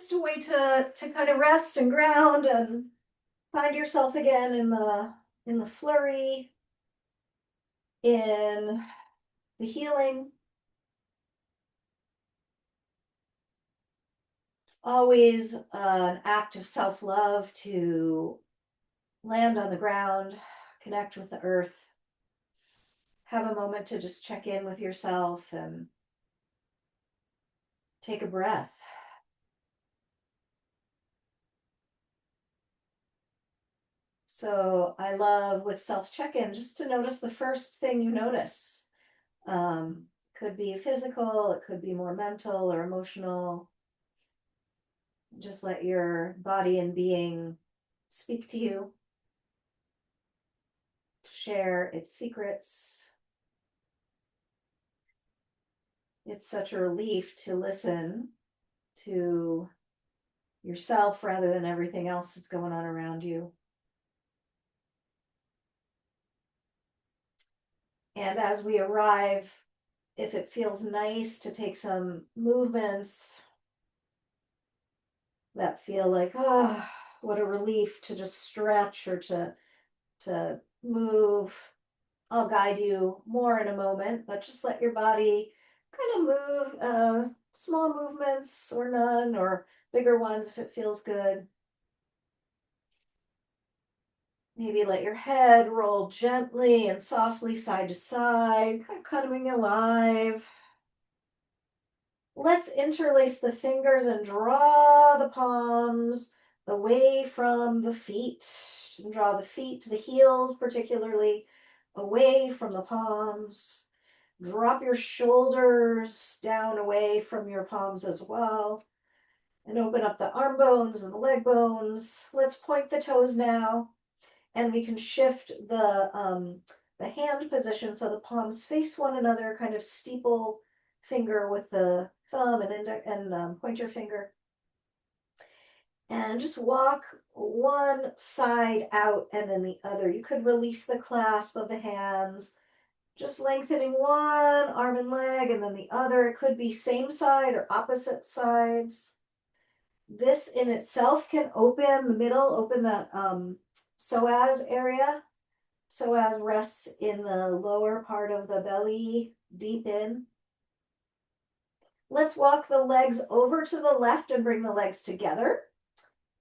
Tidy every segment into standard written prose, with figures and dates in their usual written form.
just a way to kind of rest and ground and find yourself again in the flurry, in the healing. It's always an act of self-love to land on the ground, connect with the earth, have a moment to just check in with yourself and take a breath. So I love with self check-in just to notice the first thing you notice. Could be physical, it could be more mental or emotional. Just let your body and being speak to you, share its secrets. It's such a relief to listen to yourself rather than everything else that's going on around you. And as we arrive, if it feels nice to take some movements that feel like, oh, what a relief to just stretch or to move. I'll guide you more in a moment, but just let your body kind of move, small movements or none, or bigger ones if it feels good. Maybe let your head roll gently and softly side to side, kind of coming alive. Let's interlace the fingers and draw the palms away from the feet. And draw the feet, the heels particularly, away from the palms. Drop your shoulders down away from your palms as well. And open up the arm bones and the leg bones. Let's point the toes now. And we can shift the hand position so the palms face one another, kind of steeple finger with the thumb and index and pointer finger. And just walk one side out and then the other. You could release the clasp of the hands, just lengthening one arm and leg and then the other. It could be same side or opposite sides. This in itself can open the middle, open that psoas area. Psoas rests in the lower part of the belly, deep in. Let's walk the legs over to the left and bring the legs together.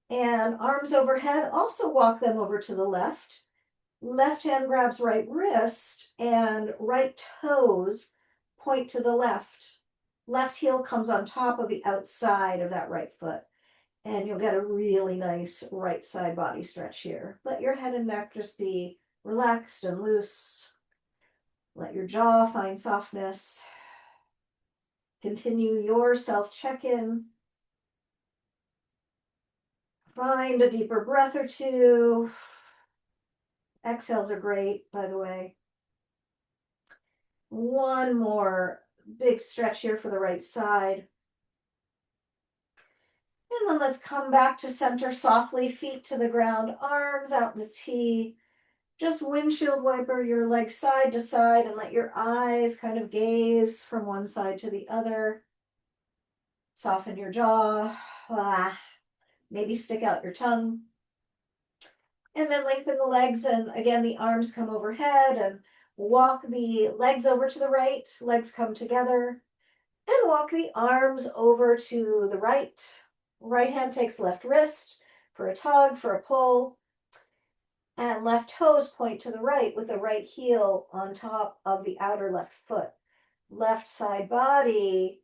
And arms overhead, also walk them over to the left. Left hand grabs right wrist and right toes point to the left. Left heel comes on top of the outside of that right foot. And you'll get a really nice right side body stretch here. Let your head and neck just be relaxed and loose. Let your jaw find softness. Continue your self check-in. Find a deeper breath or two. Exhales are great, by the way. One more big stretch here for the right side. And then let's come back to center softly, feet to the ground, arms out in a T. Just windshield wiper your legs side to side and let your eyes kind of gaze from one side to the other. Soften your jaw. Maybe stick out your tongue. And then lengthen the legs, and again, the arms come overhead, and walk the legs over to the right, legs come together, and walk the arms over to the right. Right hand takes left wrist for a tug, for a pull, and left toes point to the right with the right heel on top of the outer left foot. Left side body,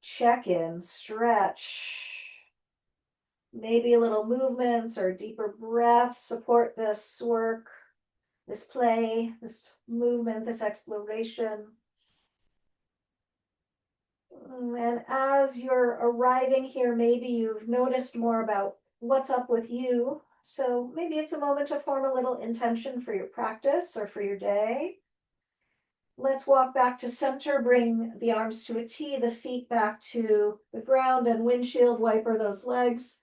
check in, stretch. Maybe a little movements or deeper breath support this work, this play, this movement, this exploration. And as you're arriving here, maybe you've noticed more about what's up with you. So maybe it's a moment to form a little intention for your practice or for your day. Let's walk back to center, bring the arms to a T, the feet back to the ground, and windshield wiper those legs.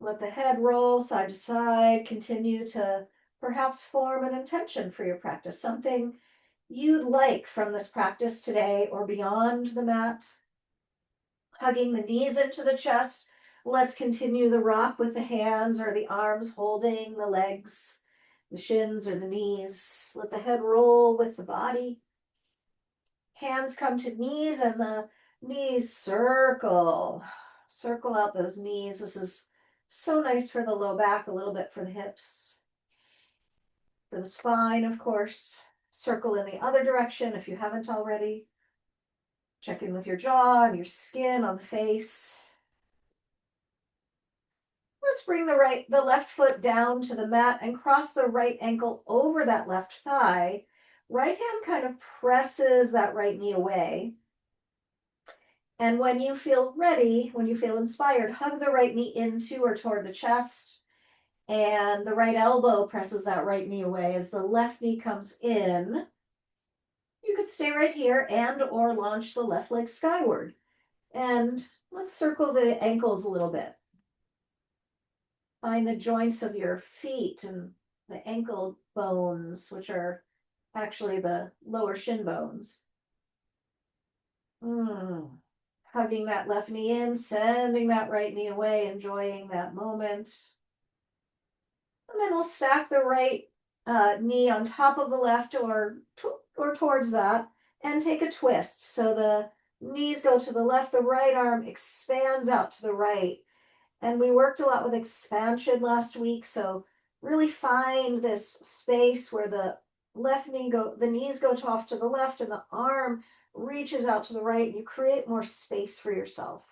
Let the head roll side to side. Continue to perhaps form an intention for your practice, something you'd like from this practice today or beyond the mat. Hugging the knees into the chest. Let's continue the rock with the hands or the arms holding the legs, the shins or the knees. Let the head roll with the body. Hands come to knees and the knees circle. Circle out those knees. This is so nice for the low back, a little bit for the hips. For the spine, of course. Circle in the other direction if you haven't already. Check in with your jaw and your skin on the face. Let's bring the left foot down to the mat and cross the right ankle over that left thigh. Right hand kind of presses that right knee away. And when you feel ready, when you feel inspired, hug the right knee into or toward the chest. And the right elbow presses that right knee away as the left knee comes in. You could stay right here and or launch the left leg skyward. And let's circle the ankles a little bit. Find the joints of your feet and the ankle bones, which are actually the lower shin bones. Hugging that left knee in, sending that right knee away, enjoying that moment. And then we'll stack the right knee on top of the left or towards that and take a twist. So the knees go to the left, the right arm expands out to the right. And we worked a lot with expansion last week, so really find this space where the knees go off to the left and the arm reaches out to the right, and you create more space for yourself.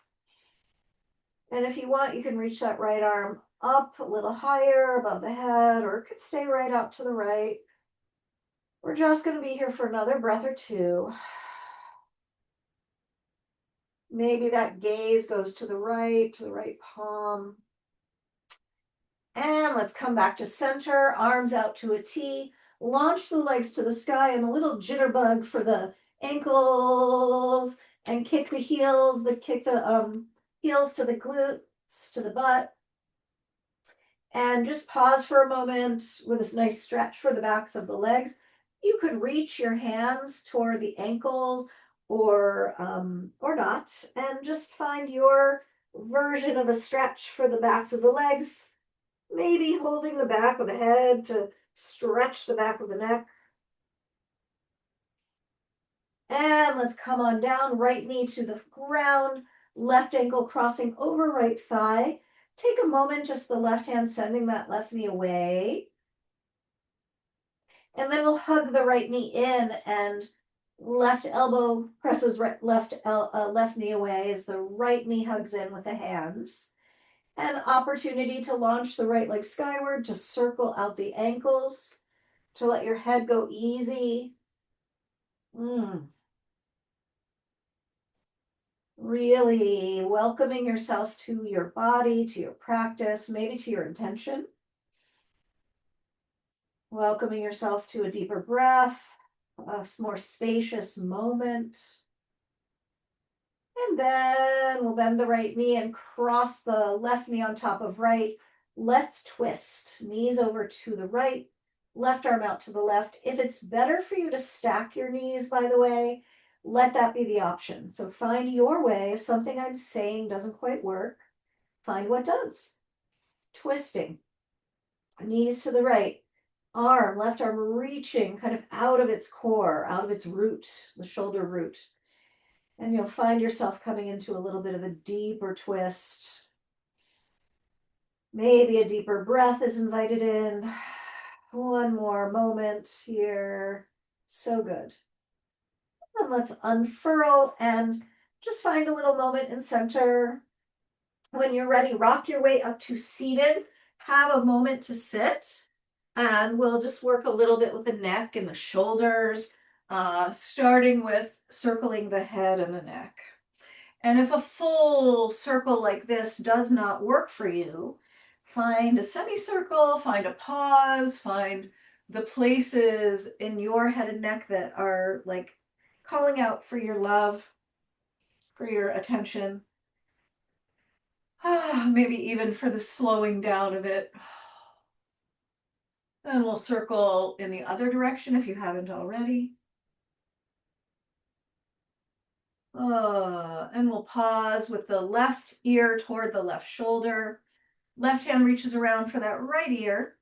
And if you want, you can reach that right arm up a little higher above the head, or it could stay right out to the right. We're just going to be here for another breath or two. Maybe that gaze goes to the right palm. And let's come back to center, arms out to a T. Launch the legs to the sky and a little jitterbug for the ankles, and kick the heels, heels to the glutes, to the butt. And just pause for a moment with this nice stretch for the backs of the legs. You could reach your hands toward the ankles or not, and just find your version of a stretch for the backs of the legs. Maybe holding the back of the head to stretch the back of the neck. And let's come on down, right knee to the ground, left ankle crossing over right thigh. Take a moment, just the left hand sending that left knee away. And then we'll hug the right knee in and left elbow presses left knee away as the right knee hugs in with the hands. An opportunity to launch the right leg skyward, to circle out the ankles, to let your head go easy. Really welcoming yourself to your body, to your practice, maybe to your intention. Welcoming yourself to a deeper breath, a more spacious moment. And then we'll bend the right knee and cross the left knee on top of right. Let's twist. Knees over to the right, left arm out to the left. If it's better for you to stack your knees, by the way, let that be the option. So find your way. If something I'm saying doesn't quite work, find what does. Twisting. Knees to the right. Left arm reaching kind of out of its core, out of its root, the shoulder root. And you'll find yourself coming into a little bit of a deeper twist. Maybe a deeper breath is invited in. One more moment here. So good. And let's unfurl and just find a little moment in center. When you're ready, rock your way up to seated. Have a moment to sit. And we'll just work a little bit with the neck and the shoulders, starting with circling the head and the neck. And if a full circle like this does not work for you, find a semicircle, find a pause, find the places in your head and neck that are like calling out for your love, for your attention. Maybe even for the slowing down of it. And we'll circle in the other direction if you haven't already. And we'll pause with the left ear toward the left shoulder. Left hand reaches around for that right ear.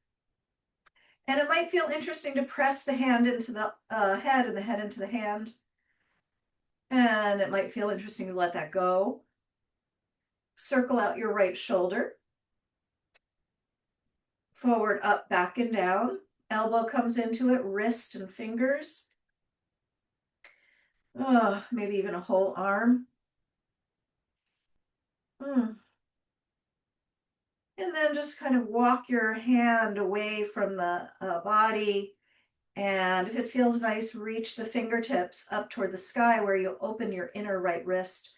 And it might feel interesting to press the hand into the head and the head into the hand. And it might feel interesting to let that go. Circle out your right shoulder. Forward, up, back, and down. Elbow comes into it, wrist and fingers. Maybe even a whole arm. And then just kind of walk your hand away from the body. And if it feels nice, reach the fingertips up toward the sky where you open your inner right wrist.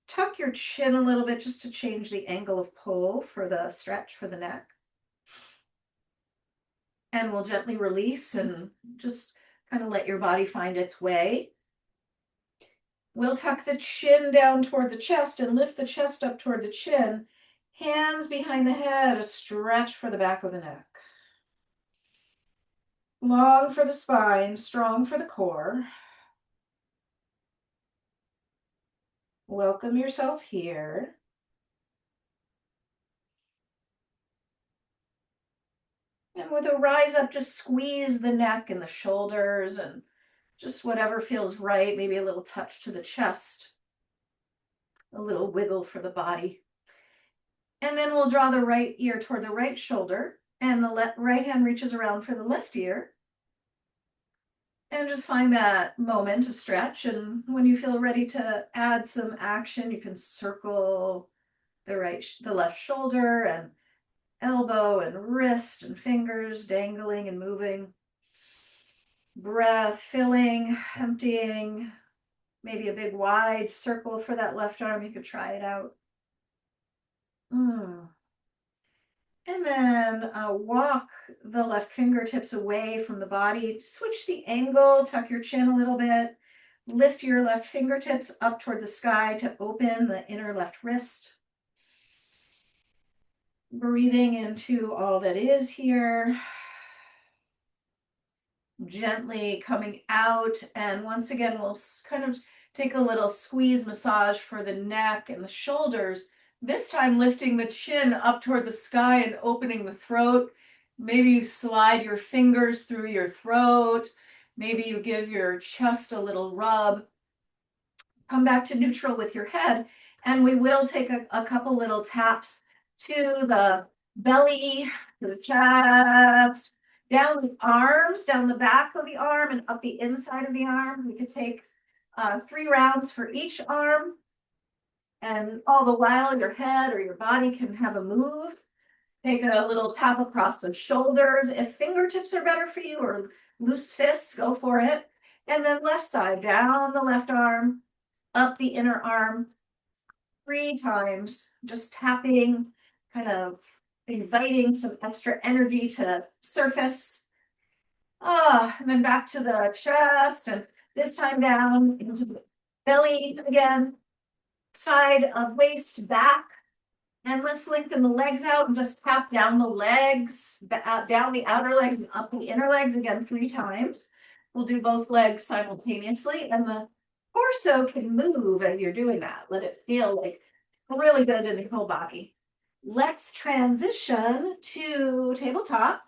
Tuck your chin a little bit just to change the angle of pull for the stretch for the neck. And we'll gently release and just kind of let your body find its way. We'll tuck the chin down toward the chest and lift the chest up toward the chin. Hands behind the head, a stretch for the back of the neck. Long for the spine, strong for the core. Welcome yourself here. And with a rise up, just squeeze the neck and the shoulders and just whatever feels right, maybe a little touch to the chest, a little wiggle for the body. And then we'll draw the right ear toward the right shoulder and the right hand reaches around for the left ear. And just find that moment to stretch. And when you feel ready to add some action, you can circle the left shoulder and elbow and wrist and fingers dangling and moving. Breath filling, emptying, maybe a big wide circle for that left arm. You could try it out. And then walk the left fingertips away from the body. Switch the angle, tuck your chin a little bit. Lift your left fingertips up toward the sky to open the inner left wrist. Breathing into all that is here. Gently coming out. And once again, we'll kind of take a little squeeze massage for the neck and the shoulders. This time lifting the chin up toward the sky and opening the throat. Maybe you slide your fingers through your throat. Maybe you give your chest a little rub. Come back to neutral with your head. And we will take a couple little taps to the belly, to the chest, down the arms, down the back of the arm and up the inside of the arm. We could take 3 rounds for each arm. And all the while your head or your body can have a move. Take a little tap across the shoulders. If fingertips are better for you or loose fists, go for it. And then left side, down the left arm, up the inner arm, 3 times, just tapping, kind of inviting some extra energy to surface. And then back to the chest, and this time down into the belly again, side of waist back. And let's lengthen the legs out and just tap down the legs, down the outer legs and up the inner legs again 3 times. We'll do both legs simultaneously, and the torso can move as you're doing that. Let it feel like really good in the whole body. Let's transition to tabletop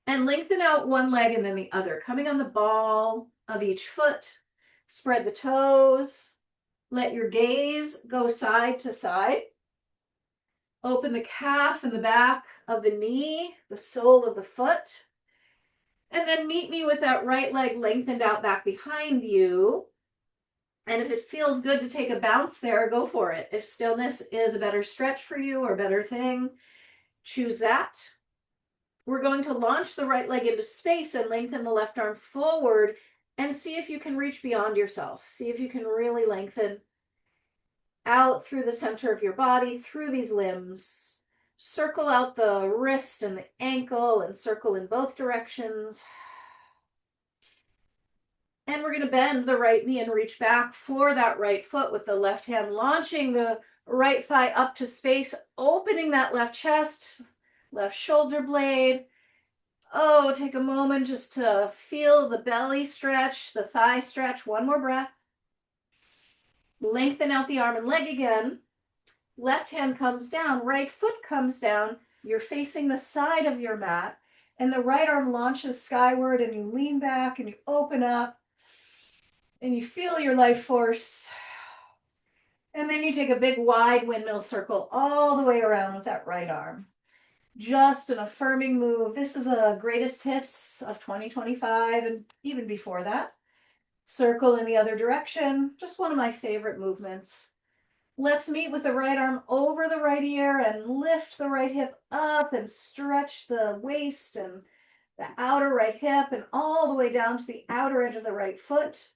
and lengthen out one leg and then the other, coming on the ball of each foot. Spread the toes. Let your gaze go side to side. Open the calf and the back of the knee, the sole of the foot. And then meet me with that right leg lengthened out back behind you. And if it feels good to take a bounce there, go for it. If stillness is a better stretch for you or a better thing, choose that. We're going to launch the right leg into space and lengthen the left arm forward and see if you can reach beyond yourself. See if you can really lengthen out through the center of your body, through these limbs. Circle out the wrist and the ankle and circle in both directions. And we're going to bend the right knee and reach back for that right foot with the left hand, launching the right thigh up to space, opening that left chest, left shoulder blade. Take a moment just to feel the belly stretch, the thigh stretch. One more breath. Lengthen out the arm and leg again. Left hand comes down, right foot comes down. You're facing the side of your mat, and the right arm launches skyward, and you lean back and you open up, and you feel your life force. And then you take a big wide windmill circle all the way around with that right arm. Just an affirming move. This is a greatest hits of 2025 and even before that. Circle in the other direction. Just one of my favorite movements. Let's meet with the right arm over the right ear and lift the right hip up and stretch the waist and the outer right hip and all the way down to the outer edge of the right foot.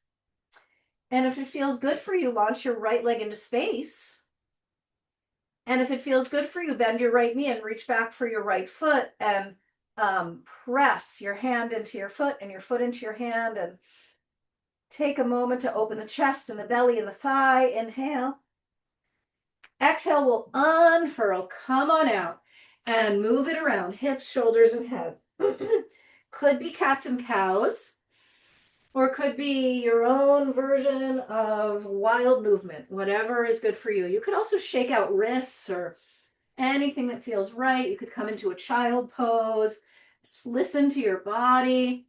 And if it feels good for you, launch your right leg into space. And if it feels good for you, bend your right knee and reach back for your right foot and press your hand into your foot and your foot into your hand, and take a moment to open the chest and the belly and the thigh. Inhale. Exhale, we'll unfurl. Come on out and move it around, hips, shoulders, and head. Could be cats and cows, or could be your own version of wild movement, whatever is good for you. You could also shake out wrists or anything that feels right. You could come into a child pose. Just listen to your body.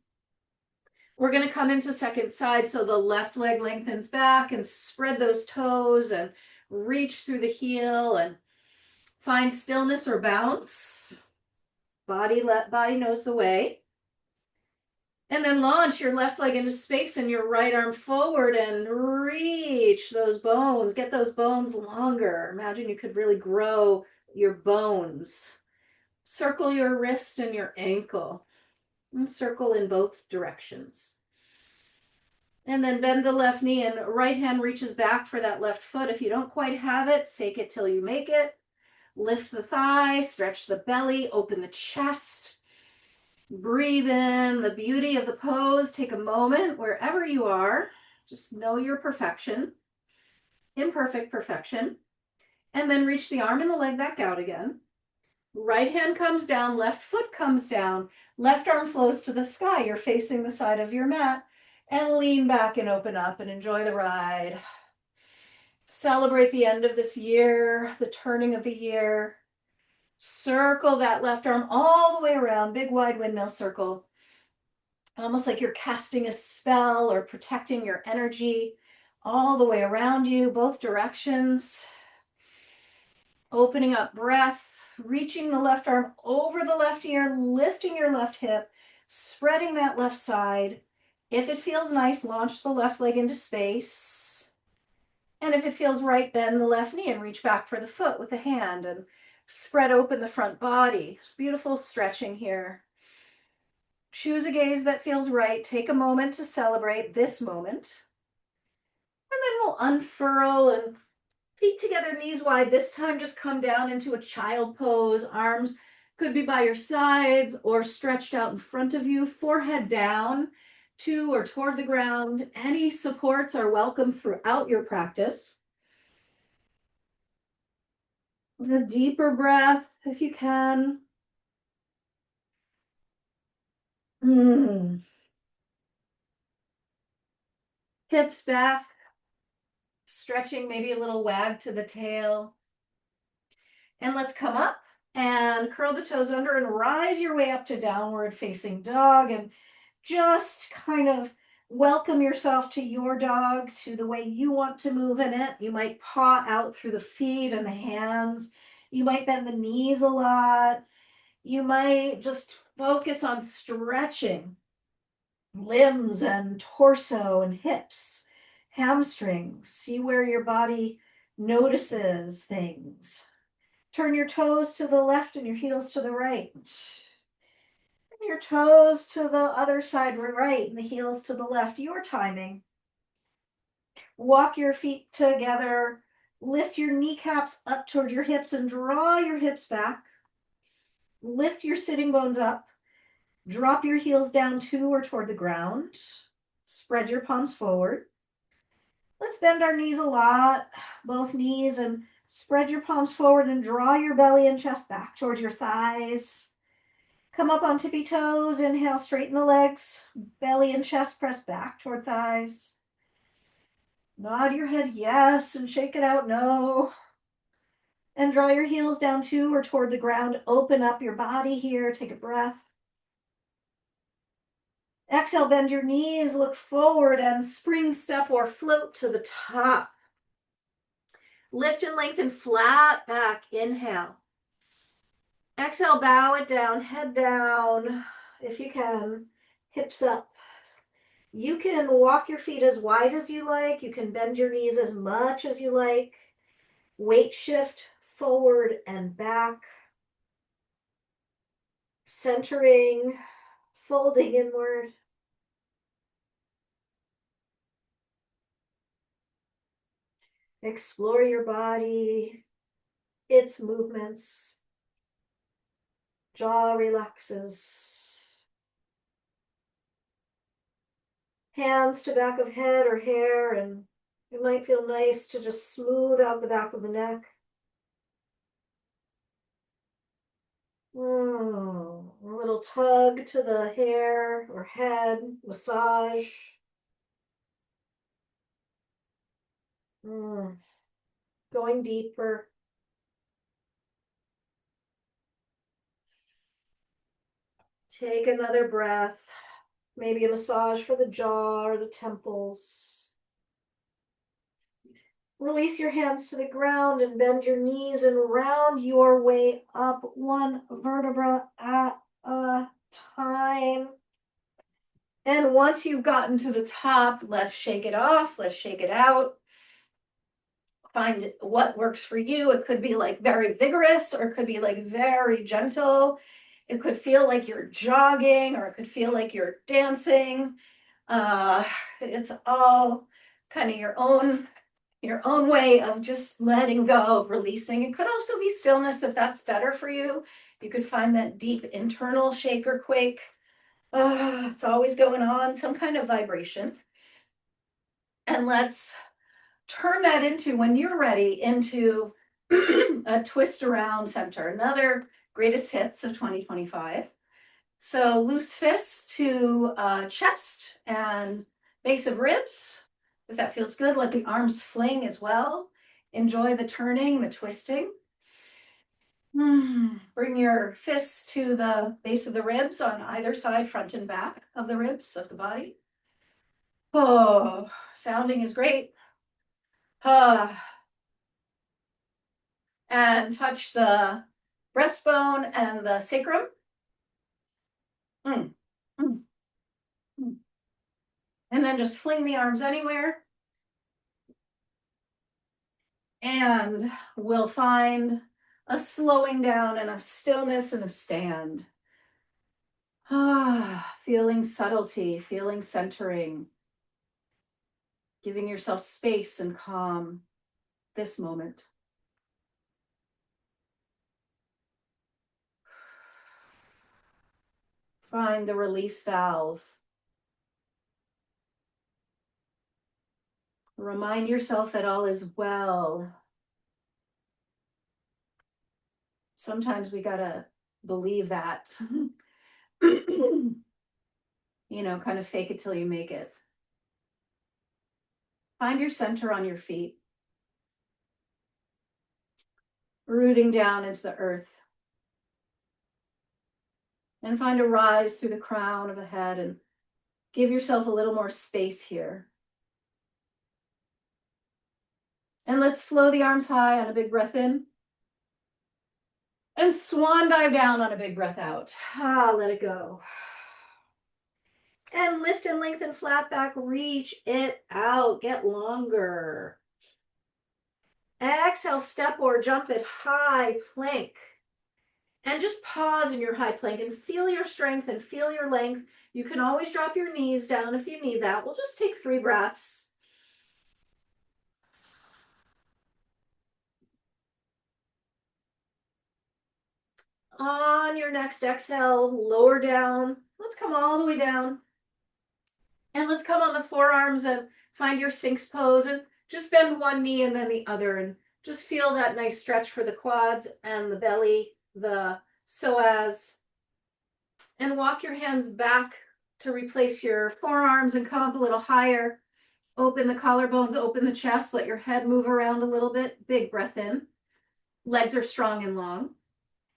We're going to come into second side, so the left leg lengthens back and spread those toes and reach through the heel and find stillness or bounce. Body knows the way. And then launch your left leg into space and your right arm forward and reach those bones. Get those bones longer. Imagine you could really grow your bones. Circle your wrist and your ankle. And circle in both directions. And then bend the left knee and right hand reaches back for that left foot. If you don't quite have it, fake it till you make it. Lift the thigh, stretch the belly, open the chest. Breathe in the beauty of the pose. Take a moment wherever you are. Just know your perfection, imperfect perfection. And then reach the arm and the leg back out again. Right hand comes down, left foot comes down, left arm flows to the sky. You're facing the side of your mat, and lean back and open up and enjoy the ride. Celebrate the end of this year, the turning of the year. Circle that left arm all the way around, big wide windmill circle. Almost like you're casting a spell or protecting your energy all the way around you, both directions. Opening up breath, reaching the left arm over the left ear, lifting your left hip, spreading that left side. If it feels nice, launch the left leg into space. And if it feels right, bend the left knee and reach back for the foot with the hand and spread open the front body. It's beautiful stretching here. Choose a gaze that feels right. Take a moment to celebrate this moment. And then we'll unfurl and feet together, knees wide. This time just come down into a child pose. Arms could be by your sides or stretched out in front of you. Forehead down to or toward the ground. Any supports are welcome throughout your practice. A deeper breath if you can. Hips back, stretching, maybe a little wag to the tail. And let's come up and curl the toes under and rise your way up to downward facing dog, and just kind of welcome yourself to your dog, to the way you want to move in it. You might paw out through the feet and the hands. You might bend the knees a lot. You might just focus on stretching limbs and torso and hips, hamstrings. See where your body notices things. Turn your toes to the left and your heels to the right. Your toes to the other side right and the heels to the left, your timing. Walk your feet together, lift your kneecaps up toward your hips and draw your hips back. Lift your sitting bones up, drop your heels down to or toward the ground. Spread your palms forward. Let's bend our knees a lot, both knees, and spread your palms forward and draw your belly and chest back towards your thighs. Come up on tippy toes. Inhale, straighten the legs. Belly and chest press back toward thighs. Nod your head yes and shake it out no. And draw your heels down to or toward the ground. Open up your body here. Take a breath. Exhale, bend your knees, look forward and spring step or float to the top. Lift and lengthen flat back. Inhale. Exhale, bow it down, head down. If you can, hips up. You can walk your feet as wide as you like. You can bend your knees as much as you like. Weight shift forward and back. Centering, folding inward. Explore your body, its movements. Jaw relaxes. Hands to back of head or hair, and it might feel nice to just smooth out the back of the neck. A little tug to the hair or head, massage. Going deeper. Take another breath. Maybe a massage for the jaw or the temples. Release your hands to the ground and bend your knees and round your way up one vertebra at a time. And once you've gotten to the top, let's shake it off. Let's shake it out. Find what works for you. It could be like very vigorous, or it could be like very gentle. It could feel like you're jogging, or it could feel like you're dancing. It's all kind of your own way of just letting go, of releasing. It could also be stillness if that's better for you. You could find that deep internal shake or quake. It's always going on, some kind of vibration. And let's turn that into, when you're ready, into a twist around center, another greatest hits of 2025. So loose fists to chest and base of ribs. If that feels good, let the arms fling as well. Enjoy the turning, the twisting. Bring your fists to the base of the ribs on either side, front and back of the ribs of the body. Oh, sounding is great. And touch the breastbone and the sacrum. And then just fling the arms anywhere. And we'll find a slowing down and a stillness and a stand. Feeling subtlety, feeling centering, giving yourself space and calm this moment. Find the release valve. Remind yourself that all is well. Sometimes we gotta believe that. Kind of fake it till you make it. Find your center on your feet. Rooting down into the earth. And find a rise through the crown of the head and give yourself a little more space here. And let's flow the arms high on a big breath in. And swan dive down on a big breath out. Let it go. And lift and lengthen flat back, reach it out, get longer. Exhale, step or jump it, high plank. And just pause in your high plank and feel your strength and feel your length. You can always drop your knees down if you need that. We'll just take 3 breaths. On your next exhale, lower down. Let's come all the way down. And let's come on the forearms and find your Sphinx pose and just bend one knee and then the other and just feel that nice stretch for the quads and the belly, the psoas. And walk your hands back to replace your forearms and come up a little higher. Open the collarbones, open the chest, let your head move around a little bit. Big breath in. Legs are strong and long.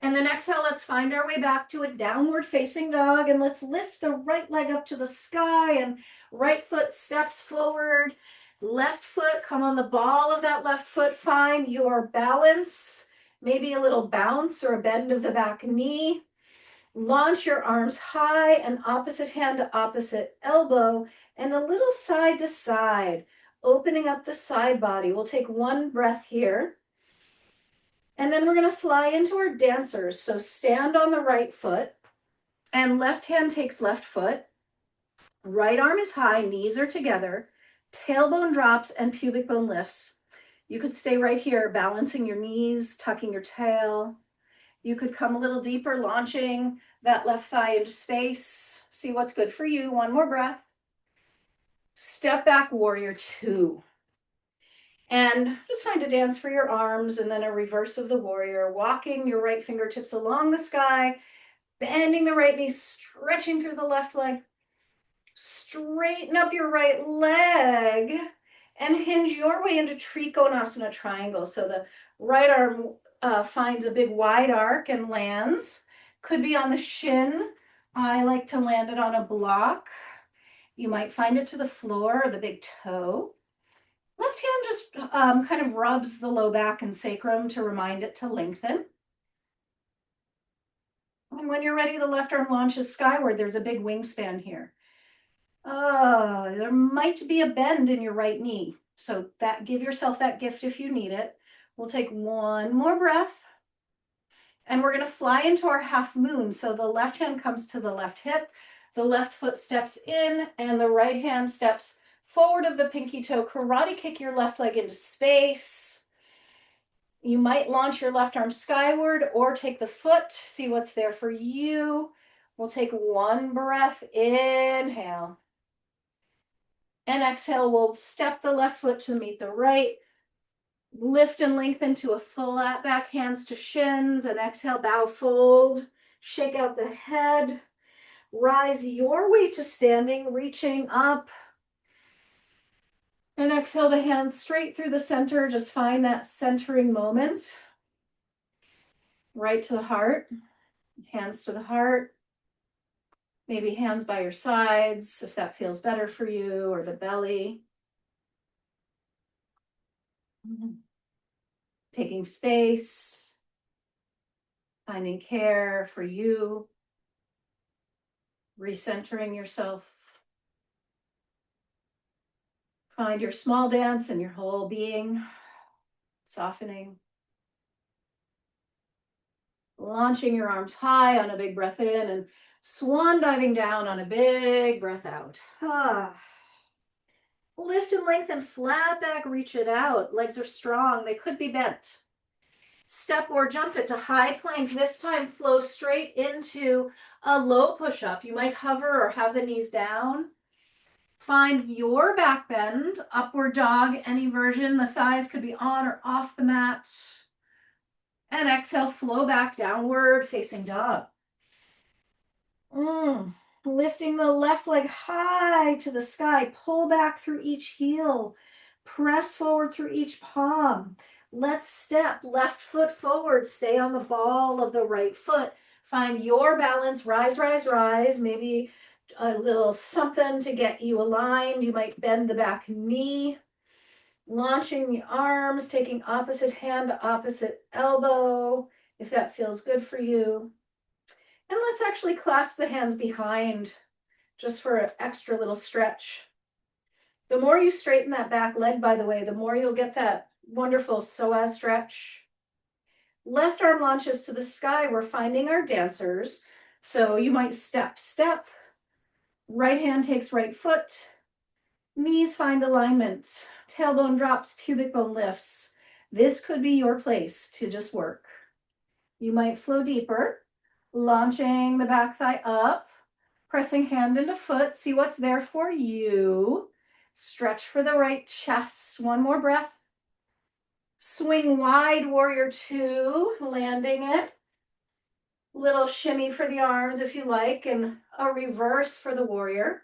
And then exhale, let's find our way back to a downward facing dog, and let's lift the right leg up to the sky and right foot steps forward. Left foot, come on the ball of that left foot, find your balance, maybe a little bounce or a bend of the back knee. Launch your arms high and opposite hand to opposite elbow and a little side to side, opening up the side body. We'll take one breath here. And then we're going to fly into our dancers. So stand on the right foot and left hand takes left foot. Right arm is high, knees are together, tailbone drops and pubic bone lifts. You could stay right here, balancing your knees, tucking your tail. You could come a little deeper, launching that left thigh into space. See what's good for you. One more breath. Step back, warrior two. And just find a dance for your arms and then a reverse of the warrior, walking your right fingertips along the sky, bending the right knee, stretching through the left leg. Straighten up your right leg and hinge your way into Trikonasana triangle. So the right arm finds a big wide arc and lands. Could be on the shin. I like to land it on a block. You might find it to the floor or the big toe. Left hand just kind of rubs the low back and sacrum to remind it to lengthen. And when you're ready, the left arm launches skyward. There's a big wingspan here. Oh, there might be a bend in your right knee. So give yourself that gift if you need it. We'll take one more breath. And we're going to fly into our half moon. So the left hand comes to the left hip, the left foot steps in, and the right hand steps forward of the pinky toe. Karate kick your left leg into space. You might launch your left arm skyward or take the foot. See what's there for you. We'll take one breath. Inhale. And exhale, we'll step the left foot to meet the right. Lift and lengthen to a flat back, hands to shins, and exhale, bow, fold. Shake out the head. Rise your way to standing, reaching up. And exhale the hands straight through the center. Just find that centering moment. Right to the heart. Hands to the heart. Maybe hands by your sides if that feels better for you, or the belly. Taking space, finding care for you, recentering yourself. Find your small dance in your whole being, softening. Launching your arms high on a big breath in and swan diving down on a big breath out. Lift and lengthen, flat back, reach it out. Legs are strong, they could be bent. Step or jump it to high plank. This time flow straight into a low push-up. You might hover or have the knees down. Find your back bend, upward dog, any version. The thighs could be on or off the mat. And exhale, flow back, downward facing dog. Lifting the left leg high to the sky. Pull back through each heel. Press forward through each palm. Let's step left foot forward. Stay on the ball of the right foot. Find your balance. Rise, rise, rise. Maybe a little something to get you aligned. You might bend the back knee. Launching the arms, taking opposite hand to opposite elbow, if that feels good for you. And let's actually clasp the hands behind just for an extra little stretch. The more you straighten that back leg, by the way, the more you'll get that wonderful psoas stretch. Left arm launches to the sky. We're finding our dancers. So you might step, step. Right hand takes right foot. Knees find alignment. Tailbone drops, pubic bone lifts. This could be your place to just work. You might flow deeper. Launching the back thigh up, pressing hand into foot. See what's there for you. Stretch for the right chest. One more breath. Swing wide, warrior two, landing it. Little shimmy for the arms if you like, and a reverse for the warrior.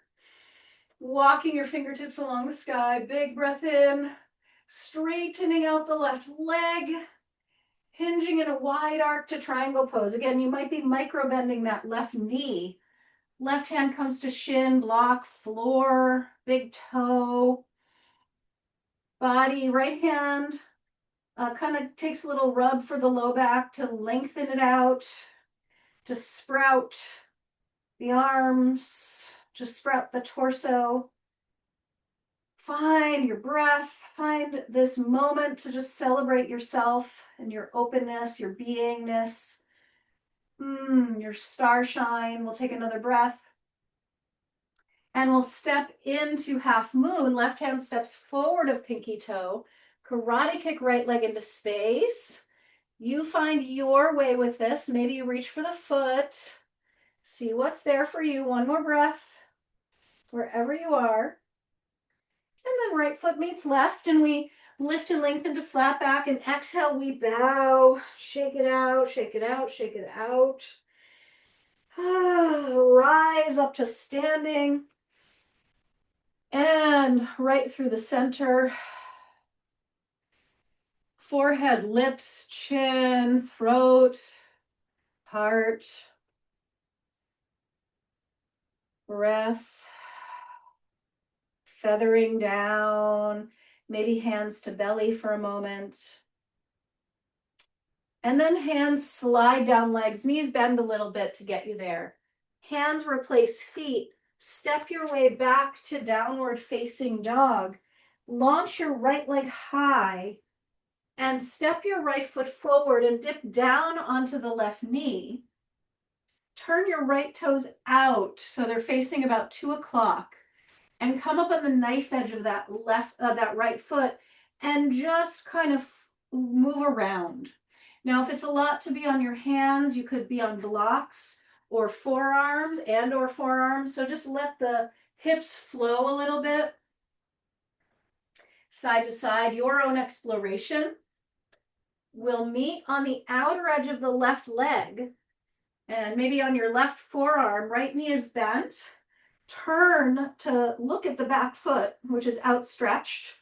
walking your fingertips along the sky. Big breath in, straightening out the left leg, hinging in a wide arc to triangle pose. Again, you might be micro bending that left knee. Left hand comes to shin, block, floor, big toe, body. Right hand kind of takes a little rub for the low back to lengthen it out, to sprout the arms, to sprout the torso. Find your breath, find this moment to just celebrate yourself and your openness, your beingness, your star shine. We'll take another breath. And we'll step into half moon. Left hand steps forward of pinky toe. Karate kick right leg into space. You find your way with this. Maybe you reach for the foot. See what's there for you. One more breath, wherever you are. And then right foot meets left, and we lift and lengthen to flat back. And exhale, we bow. Shake it out, shake it out, shake it out. Rise up to standing. And right through the center. Forehead, lips, chin, throat, heart. Breath. Feathering down. Maybe hands to belly for a moment. And then hands slide down legs. Knees bend a little bit to get you there. Hands replace feet. Step your way back to downward facing dog. Launch your right leg high and step your right foot forward and dip down onto the left knee. Turn your right toes out so they're facing about 2 o'clock and come up on the knife edge of that right foot and just kind of move around. Now, if it's a lot to be on your hands, you could be on blocks or forearms or forearms. So just let the hips flow a little bit. Side to side, your own exploration. We'll meet on the outer edge of the left leg. And maybe on your left forearm, right knee is bent. Turn to look at the back foot, which is outstretched.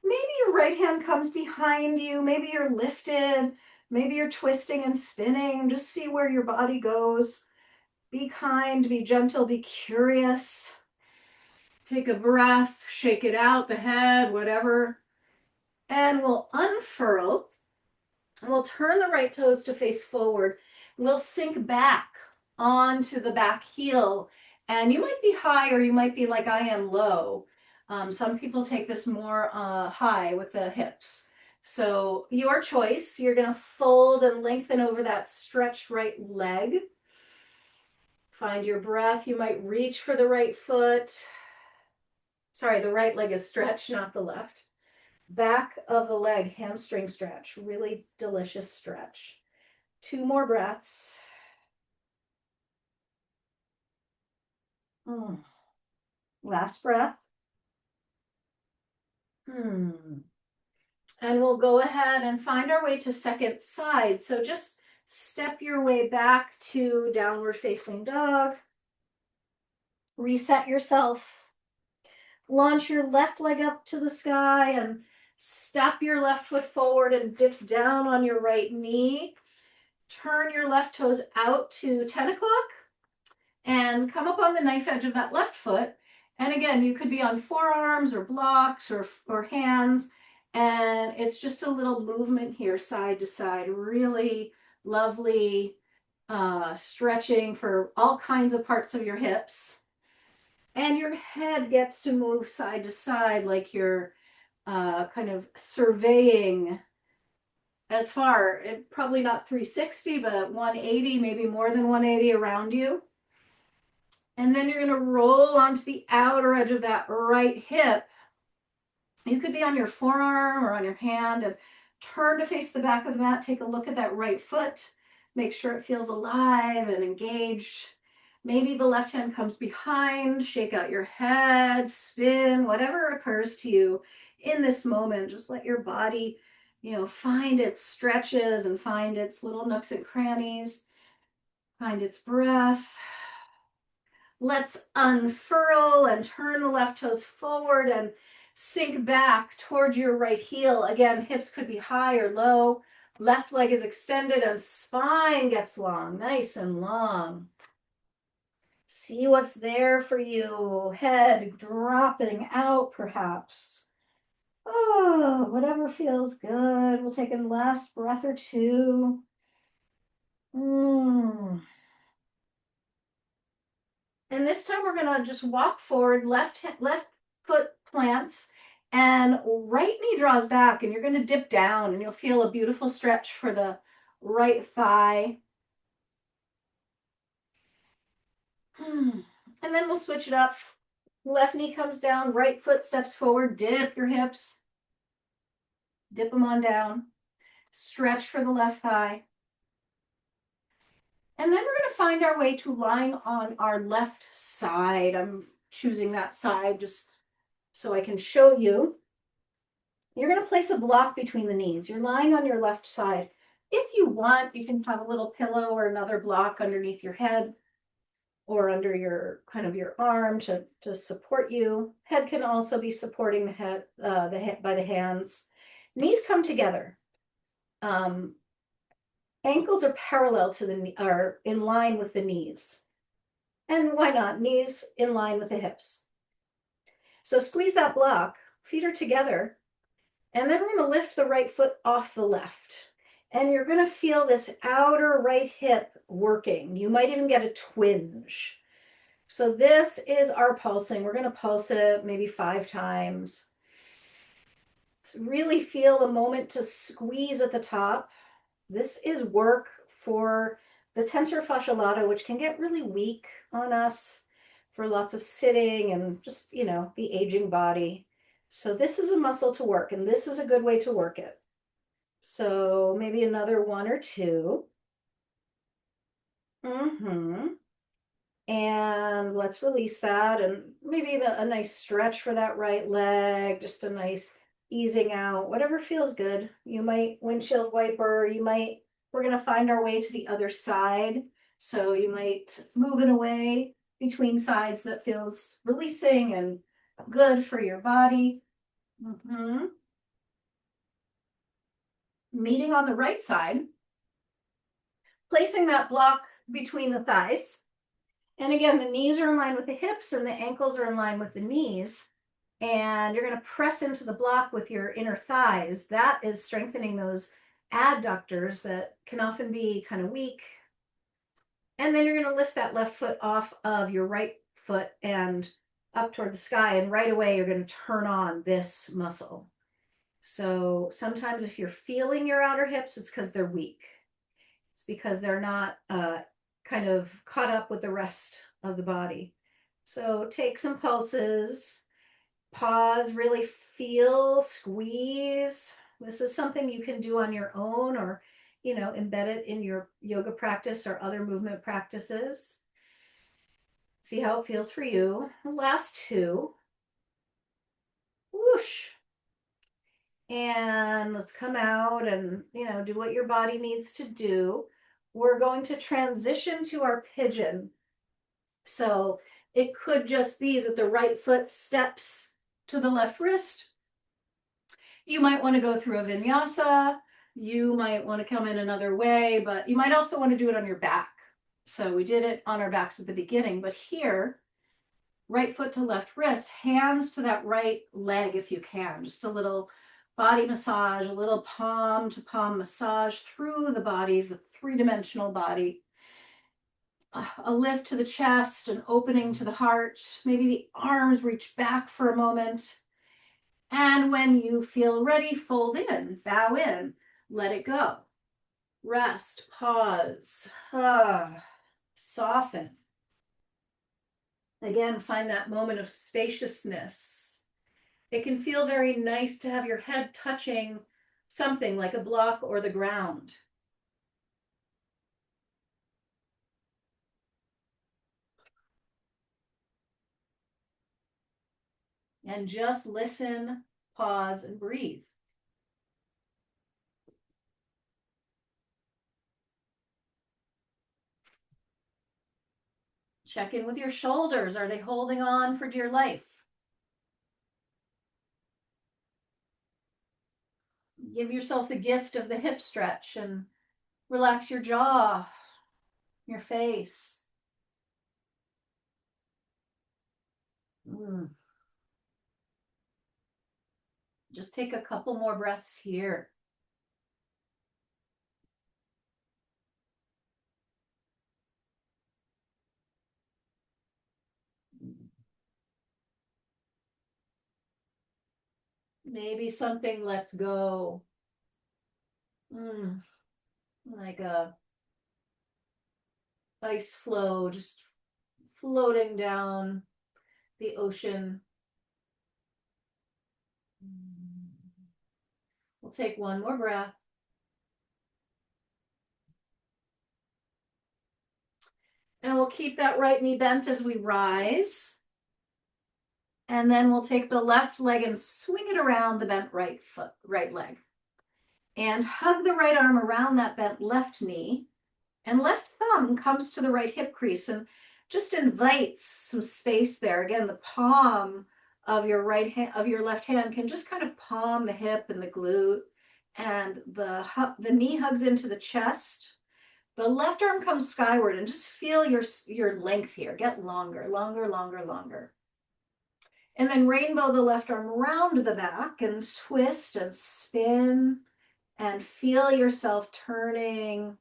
Maybe your right hand comes behind you. Maybe you're lifted. Maybe you're twisting and spinning. Just see where your body goes. Be kind, be gentle, be curious. Take a breath, shake it out, the head, whatever. And we'll unfurl. We'll turn the right toes to face forward. We'll sink back onto the back heel. And you might be high or you might be like I am, low. Some people take this more high with the hips. So your choice. You're going to fold and lengthen over that stretched right leg. Find your breath. You might reach for the right foot. Sorry, the right leg is stretched, not the left. Back of the leg, hamstring stretch. Really delicious stretch. 2 more breaths. Last breath. And we'll go ahead and find our way to second side. So just step your way back to downward facing dog. Reset yourself. Launch your left leg up to the sky and step your left foot forward and dip down on your right knee. Turn your left toes out to 10 o'clock and come up on the knife edge of that left foot. And again, you could be on forearms or blocks or hands. And it's just a little movement here, side to side. Really lovely stretching for all kinds of parts of your hips. And your head gets to move side to side like you're kind of surveying as far, probably not 360, but 180, maybe more than 180 around you. And then you're going to roll onto the outer edge of that right hip. You could be on your forearm or on your hand and turn to face the back of the mat. Take a look at that right foot. Make sure it feels alive and engaged. Maybe the left hand comes behind. Shake out your head, spin, whatever occurs to you in this moment. Just let your body, find its stretches and find its little nooks and crannies. Find its breath. Let's unfurl and turn the left toes forward and sink back towards your right heel. Again, hips could be high or low. Left leg is extended and spine gets long, nice and long. See what's there for you. Head dropping out, perhaps. Oh, whatever feels good. We'll take a last breath or two. And this time we're gonna just walk forward, left foot plants, and right knee draws back, and you're gonna dip down, and you'll feel a beautiful stretch for the right thigh. And then we'll switch it up. Left knee comes down, right foot steps forward, dip your hips, dip them on down, stretch for the left thigh. And then we're going to find our way to lying on our left side. I'm choosing that side just so I can show you. You're going to place a block between the knees. You're lying on your left side. If you want, you can have a little pillow or another block underneath your head or under your your arm to support you. Head can also be supporting the head by the hands. Knees come together. Ankles are parallel to the are in line with the knees. And why not? Knees in line with the hips. So squeeze that block, feet are together, and then we're going to lift the right foot off the left. And you're going to feel this outer right hip working. You might even get a twinge. So this is our pulsing. We're going to pulse it maybe 5 times. So really feel a moment to squeeze at the top. This is work for the tensor fascia lata, which can get really weak on us for lots of sitting and just, the aging body. So this is a muscle to work, and this is a good way to work it. So maybe another 1 or 2. And let's release that, and maybe a nice stretch for that right leg, just a nice easing out, whatever feels good. You might windshield wiper, we're going to find our way to the other side. So you might move it away between sides that feels releasing and good for your body. Meeting on the right side, placing that block between the thighs. And again, the knees are in line with the hips and the ankles are in line with the knees. And you're going to press into the block with your inner thighs. That is strengthening those adductors that can often be kind of weak. And then you're going to lift that left foot off of your right foot and up toward the sky. And right away, you're going to turn on this muscle. So sometimes if you're feeling your outer hips, it's because they're weak. It's because they're not kind of caught up with the rest of the body. So take some pulses, pause, really feel, squeeze. This is something you can do on your own or, embed it in your yoga practice or other movement practices. See how it feels for you. The last 2. Whoosh. And let's come out and, do what your body needs to do. We're going to transition to our pigeon. So it could just be that the right foot steps to the left wrist. You might want to go through a vinyasa. You might want to come in another way, but you might also want to do it on your back. So we did it on our backs at the beginning, but here, right foot to left wrist, hands to that right leg if you can. Just a little body massage, a little palm to palm massage through the body, the 3-dimensional body. A lift to the chest, an opening to the heart. Maybe the arms reach back for a moment. And when you feel ready, fold in, bow in, let it go. Rest, pause, soften. Again, find that moment of spaciousness. It can feel very nice to have your head touching something like a block or the ground. And just listen, pause, and breathe. Check in with your shoulders. Are they holding on for dear life? Give yourself the gift of the hip stretch and relax your jaw, your face. Just take a couple more breaths here. Maybe something lets go. Like a ice flow just floating down the ocean. We'll take one more breath. And we'll keep that right knee bent as we rise. And then we'll take the left leg and swing it around the bent right leg. And hug the right arm around that bent left knee. And left thumb comes to the right hip crease and just invites some space there. Again, the palm of your left hand can just kind of palm the hip and the glute. And the knee hugs into the chest. The left arm comes skyward and just feel your length here. Get longer, longer, longer, longer. And then rainbow the left arm around the back and twist and spin and feel yourself turning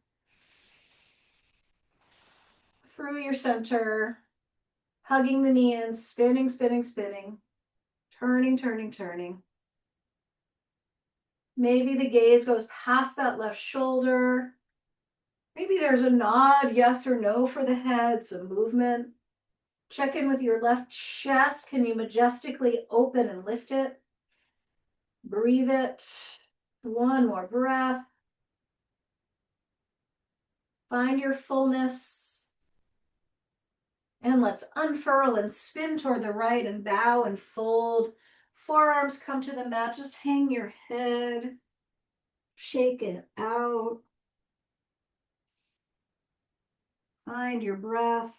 through your center, hugging the knee in, spinning, spinning, spinning, turning, turning, turning. Maybe the gaze goes past that left shoulder. Maybe there's a nod, yes or no for the head, some movement. Check in with your left chest. Can you majestically open and lift it? Breathe it. One more breath. Find your fullness. And let's unfurl and spin toward the right and bow and fold. Forearms come to the mat. Just hang your head. Shake it out. Find your breath.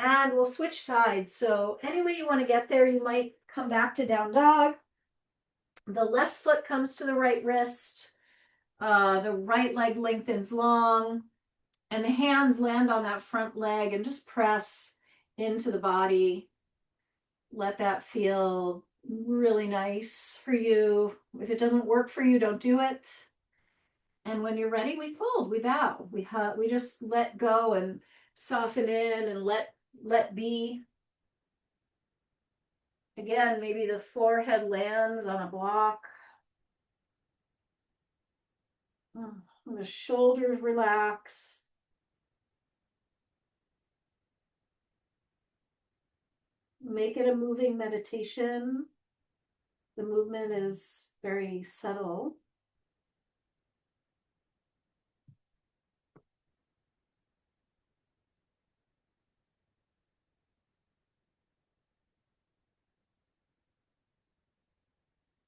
And we'll switch sides. So any way you want to get there, you might come back to down dog. The left foot comes to the right wrist. The right leg lengthens long. And the hands land on that front leg and just press into the body. Let that feel really nice for you. If it doesn't work for you, don't do it. And when you're ready, we fold, we bow, we just let go and soften in and let be. Again, maybe the forehead lands on a block. The shoulders relax. Make it a moving meditation. The movement is very subtle.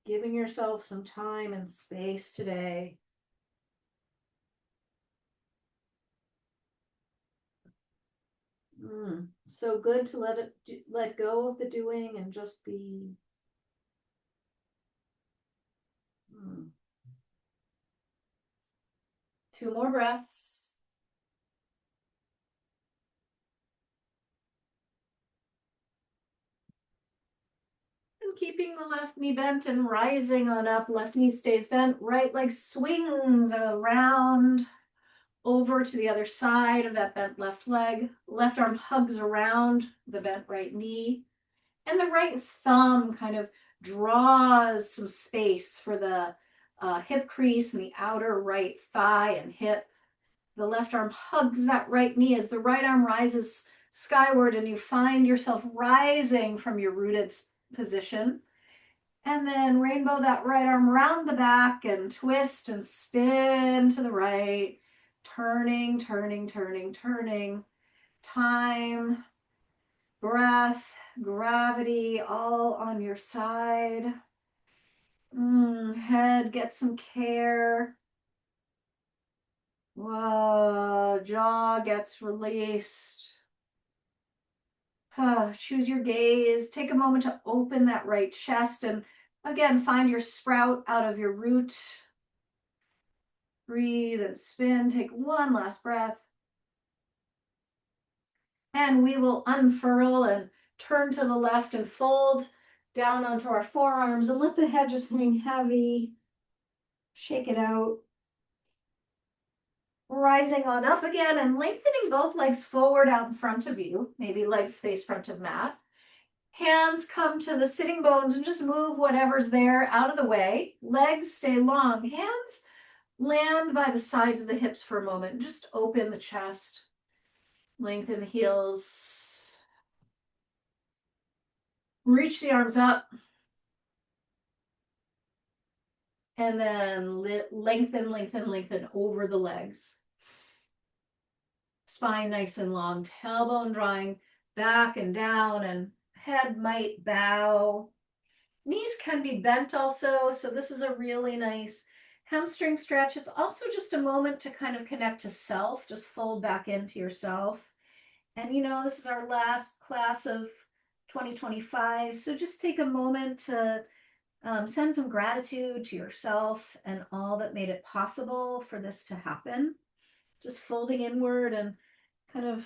Giving yourself some time and space today. So good to let go of the doing and just be. Two more breaths. And keeping the left knee bent and rising on up. Left knee stays bent. Right leg swings around over to the other side of that bent left leg. Left arm hugs around the bent right knee. And the right thumb kind of draws some space for the hip crease and the outer right thigh and hip. The left arm hugs that right knee as the right arm rises skyward and you find yourself rising from your rooted position. And then rainbow that right arm around the back and twist and spin to the right. Turning, turning, turning, turning. Time, breath, gravity all on your side. Head, get some care. Whoa, the jaw gets released. Choose your gaze. Take a moment to open that right chest and again, find your sprout out of your root. Breathe and spin. Take one last breath. And we will unfurl and turn to the left and fold down onto our forearms and let the head just hang heavy. Shake it out. Rising on up again and lengthening both legs forward out in front of you. Maybe legs face front of mat. Hands come to the sitting bones and just move whatever's there out of the way. Legs stay long. Hands land by the sides of the hips for a moment. Just open the chest. Lengthen the heels. Reach the arms up. And then lengthen, lengthen, lengthen over the legs. Spine nice and long, tailbone drawing back and down, and head might bow. Knees can be bent also, so this is a really nice hamstring stretch. It's also just a moment to kind of connect to self, just fold back into yourself. And you know, this is our last class of 2025, so just take a moment to send some gratitude to yourself and all that made it possible for this to happen. Just folding inward and kind of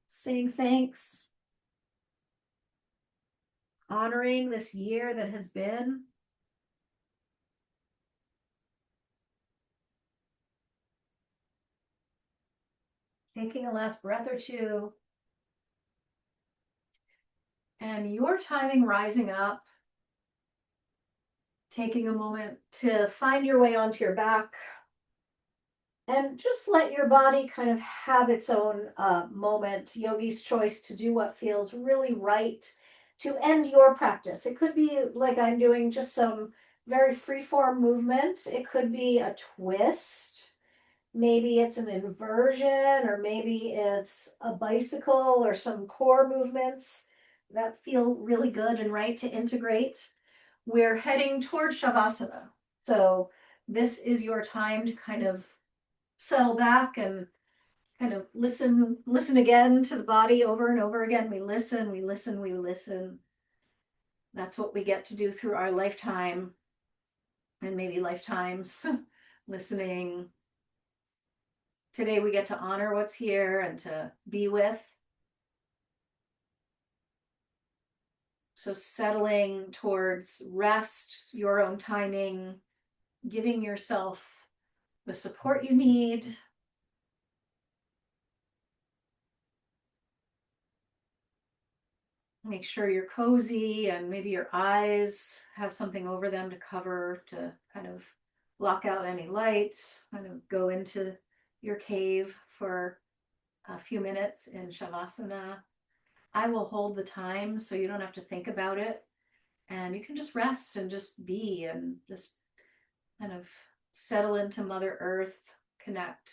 saying thanks, honoring this year that has been. Taking a last breath or two. And your timing rising up. Taking a moment to find your way onto your back. And just let your body kind of have its own moment, yogi's choice to do what feels really right to end your practice. It could be like I'm doing just some very free-form movement. It could be a twist. Maybe it's an inversion, or maybe it's a bicycle or some core movements that feel really good and right to integrate. We're heading towards Shavasana. So this is your time to kind of settle back and kind of listen again to the body over and over again. We listen, we listen, we listen. That's what we get to do through our lifetime and maybe lifetimes, listening. Today we get to honor what's here and to be with. So settling towards rest, your own timing, giving yourself the support you need. Make sure you're cozy and maybe your eyes have something over them to cover, to kind of block out any light, kind of go into your cave for a few minutes in Shavasana. I will hold the time so you don't have to think about it. And you can just rest and just be and just kind of settle into Mother Earth, connect.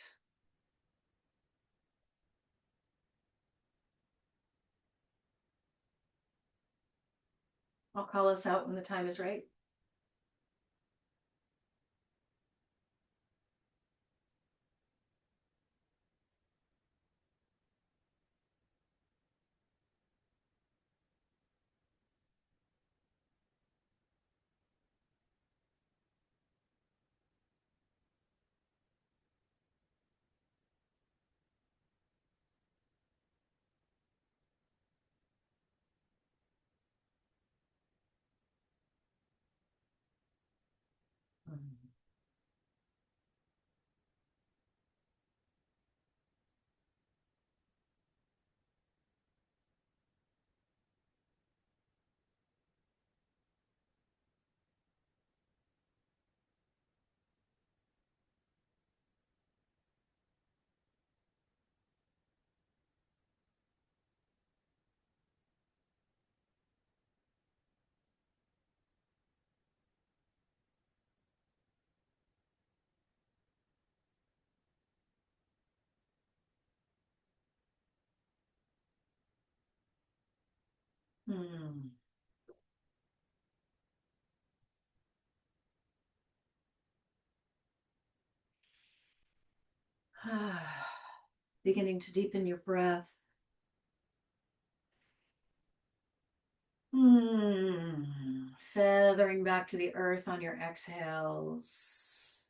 I'll call us out when the time is right. Hmm. beginning to deepen your breath. Feathering back to the earth on your exhales.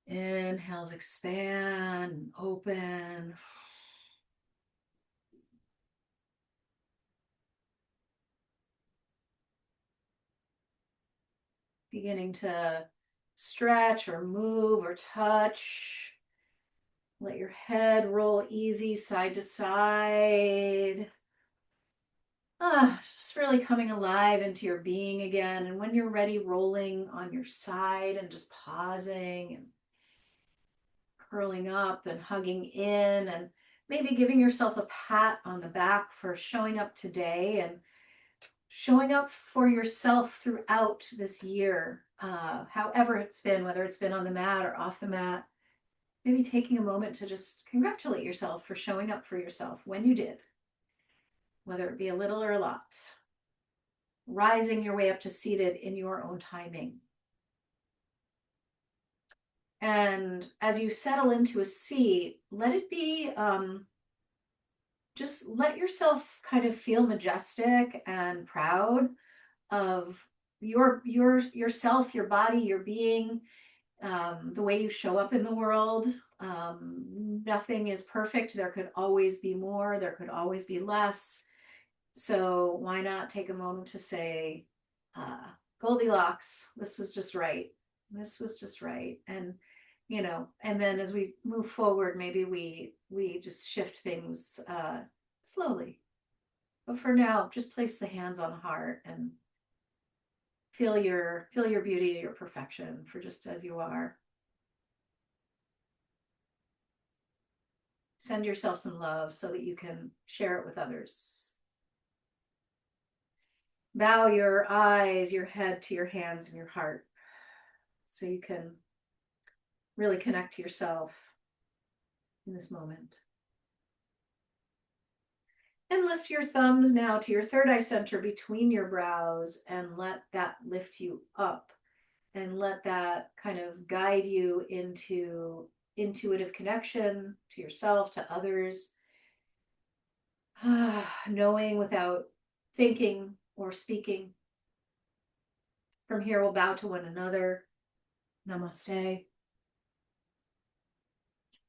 Inhales, expand, open. Beginning to stretch or move or touch. Let your head roll easy side to side. Just really coming alive into your being again. And when you're ready, rolling on your side and just pausing and curling up and hugging in, and maybe giving yourself a pat on the back for showing up today and showing up for yourself throughout this year, however it's been, whether it's been on the mat or off the mat. Maybe taking a moment to just congratulate yourself for showing up for yourself when you did, whether it be a little or a lot. Rising your way up to seated in your own timing. And as you settle into a seat, let it be, just let yourself kind of feel majestic and proud of yourself, your body, your being, the way you show up in the world. Nothing is perfect. There could always be more. There could always be less. So why not take a moment to say, Goldilocks, this was just right. This was just right. And and then as we move forward, maybe we just shift things slowly. But for now, just place the hands on the heart and feel your beauty, your perfection for just as you are. Send yourself some love so that you can share it with others. Bow your eyes, your head to your hands and your heart so you can really connect to yourself in this moment. And lift your thumbs now to your third eye center between your brows and let that lift you up and let that kind of guide you into intuitive connection to yourself, to others. Knowing without thinking or speaking. From here, we'll bow to one another. Namaste.